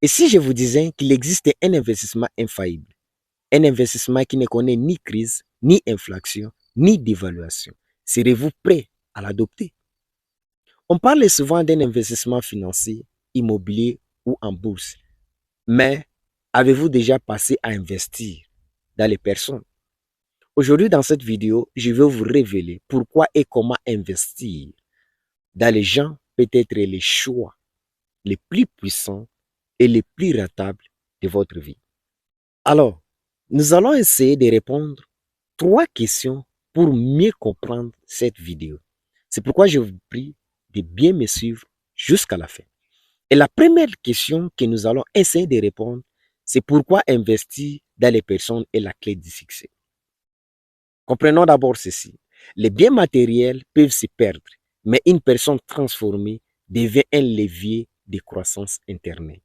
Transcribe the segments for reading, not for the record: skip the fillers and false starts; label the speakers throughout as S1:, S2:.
S1: Et si je vous disais qu'il existe un investissement infaillible, un investissement qui ne connaît ni crise, ni inflation, ni dévaluation, serez-vous prêt à l'adopter? On parle souvent d'un investissement financier, immobilier ou en bourse. Mais avez-vous déjà passé à investir dans les personnes? Aujourd'hui, dans cette vidéo, je vais vous révéler pourquoi et comment investir dans les gens peut être les choix les plus puissants et les plus rentables de votre vie. Alors, nous allons essayer de répondre 3 questions pour mieux comprendre cette vidéo. C'est pourquoi je vous prie de bien me suivre jusqu'à la fin. Et la première question que nous allons essayer de répondre, c'est pourquoi investir dans les personnes est la clé du succès. Comprenons d'abord ceci. Les biens matériels peuvent se perdre, mais une personne transformée devient un levier de croissance interne.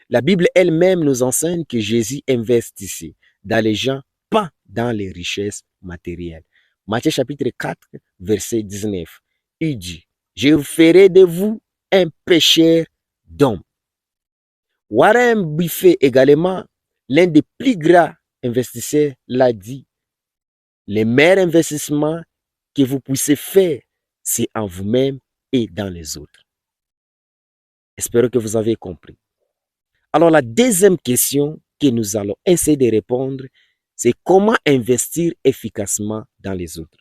S1: La Bible elle-même nous enseigne que Jésus investissait dans les gens, pas dans les richesses matérielles. Matthieu chapitre 4, verset 19. Il dit, je ferai de vous un pécheur d'hommes. Warren Buffett également, l'un des plus grands investisseurs, l'a dit, les meilleurs investissements que vous puissiez faire, c'est en vous-même et dans les autres. J'espère que vous avez compris. Alors la deuxième question que nous allons essayer de répondre, c'est comment investir efficacement dans les autres.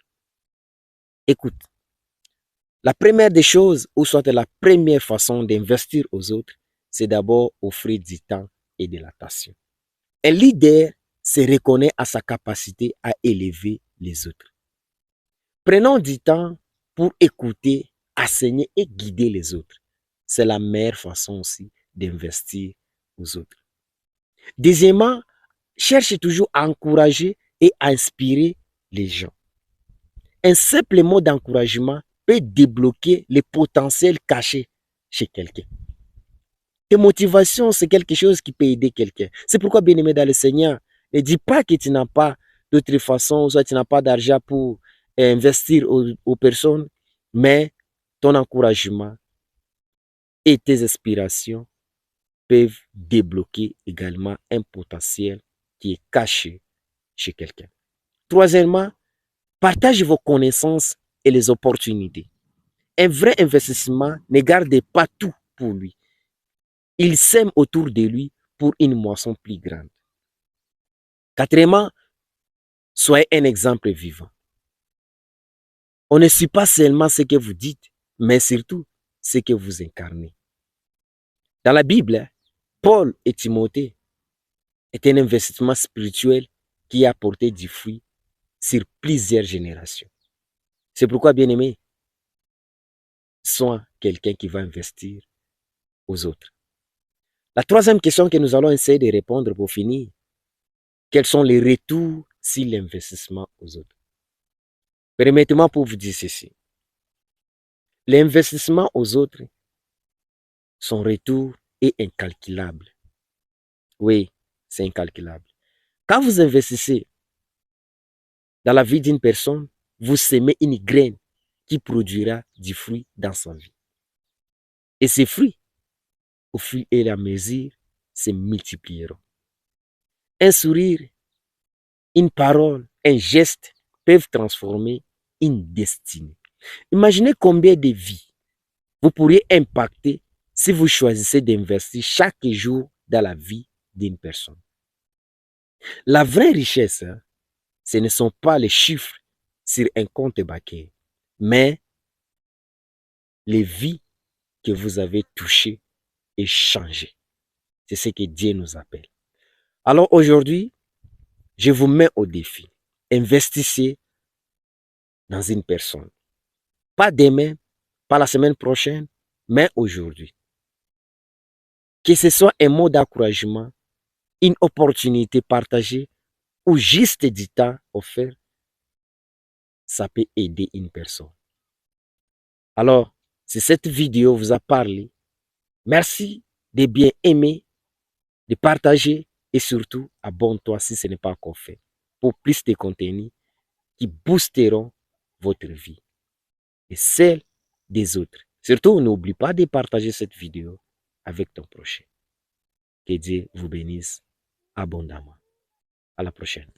S1: Écoute, la première des choses, ou soit la première façon d'investir aux autres, c'est d'abord offrir du temps et de l'attention. Un leader se reconnaît à sa capacité à élever les autres. Prenons du temps pour écouter, enseigner et guider les autres. C'est la meilleure façon aussi d'investir aux autres. Deuxièmement, cherche toujours à encourager et à inspirer les gens. Un simple mot d'encouragement peut débloquer les potentiels cachés chez quelqu'un. Tes motivations, c'est quelque chose qui peut aider quelqu'un. C'est pourquoi, bien-aimé dans le Seigneur, ne dis pas que tu n'as pas d'autre façon, soit tu n'as pas d'argent pour investir aux personnes, mais ton encouragement et tes inspirations peuvent débloquer également un potentiel qui est caché chez quelqu'un. Troisièmement, partage vos connaissances et les opportunités. Un vrai investissement ne garde pas tout pour lui. Il sème autour de lui pour une moisson plus grande. Quatrièmement, soyez un exemple vivant. On ne suit pas seulement ce que vous dites, mais surtout ce que vous incarnez. Dans la Bible, Paul et Timothée est un investissement spirituel qui a porté du fruit sur plusieurs générations. C'est pourquoi, bien-aimé, sois quelqu'un qui va investir aux autres. La troisième question que nous allons essayer de répondre pour finir, quels sont les retours sur l'investissement aux autres? Permettez-moi pour vous dire ceci. L'investissement aux autres, son retour est incalculable. Oui, c'est incalculable. Quand vous investissez dans la vie d'une personne, vous semez une graine qui produira du fruit dans sa vie. Et ces fruits, au fur et à mesure, se multiplieront. Un sourire, une parole, un geste peuvent transformer une destinée. Imaginez combien de vies vous pourriez impacter si vous choisissez d'investir chaque jour dans la vie d'une personne. La vraie richesse, ce ne sont pas les chiffres sur un compte bancaire, mais les vies que vous avez touchées et changées. C'est ce que Dieu nous appelle. Alors aujourd'hui, je vous mets au défi. Investissez dans une personne. Pas demain, pas la semaine prochaine, mais aujourd'hui. Que ce soit un mot d'encouragement, une opportunité partagée ou juste du temps offert, ça peut aider une personne. Alors, si cette vidéo vous a parlé, merci de bien aimer, de partager et surtout abonne-toi si ce n'est pas encore fait pour plus de contenus qui boosteront votre vie et celle des autres. Surtout, n'oublie pas de partager cette vidéo avec ton prochain. Que Dieu vous bénisse abondamment. À la prochaine.